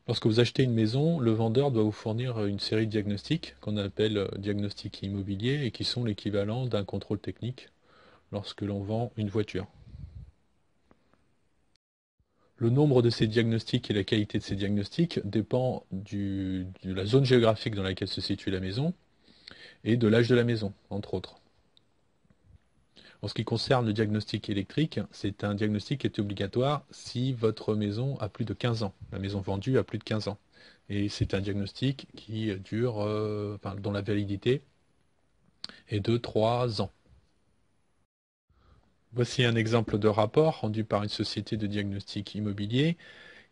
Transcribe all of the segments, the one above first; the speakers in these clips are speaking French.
Lorsque vous achetez une maison, le vendeur doit vous fournir une série de diagnostics qu'on appelle diagnostics immobiliers et qui sont l'équivalent d'un contrôle technique lorsque l'on vend une voiture. Le nombre de ces diagnostics et la qualité de ces diagnostics dépend de la zone géographique dans laquelle se situe la maison et de l'âge de la maison, entre autres. En ce qui concerne le diagnostic électrique, c'est un diagnostic qui est obligatoire si votre maison a plus de 15 ans. La maison vendue a plus de 15 ans. Et c'est un diagnostic qui dure, dont la validité est de 3 ans. Voici un exemple de rapport rendu par une société de diagnostic immobilier.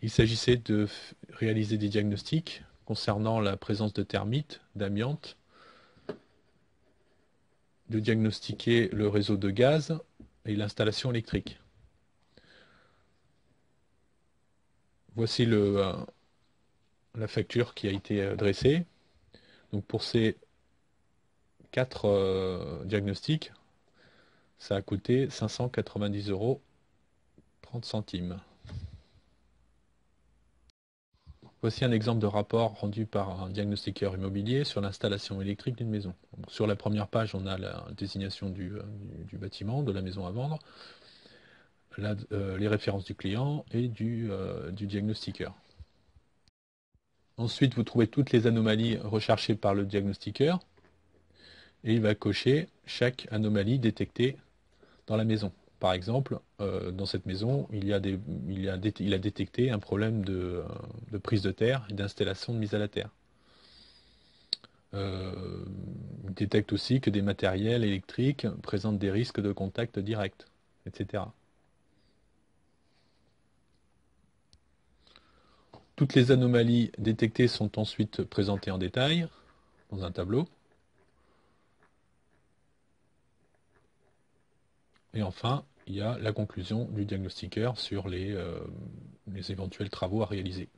Il s'agissait de réaliser des diagnostics concernant la présence de termites, d'amiante, de diagnostiquer le réseau de gaz et l'installation électrique. Voici la facture qui a été dressée. Donc pour ces 4 diagnostics, ça a coûté 590 euros 30 centimes. Voici un exemple de rapport rendu par un diagnostiqueur immobilier sur l'installation électrique d'une maison. Donc, sur la première page, on a la désignation du bâtiment, de la maison à vendre, les références du client et du diagnostiqueur. Ensuite, vous trouvez toutes les anomalies recherchées par le diagnostiqueur et il va cocher chaque anomalie détectée dans la maison. Par exemple, dans cette maison, il a détecté un problème de prise de terre et d'installation de mise à la terre. Il détecte aussi que des matériels électriques présentent des risques de contact direct, etc. Toutes les anomalies détectées sont ensuite présentées en détail dans un tableau. Et enfin, il y a la conclusion du diagnostiqueur sur les éventuels travaux à réaliser.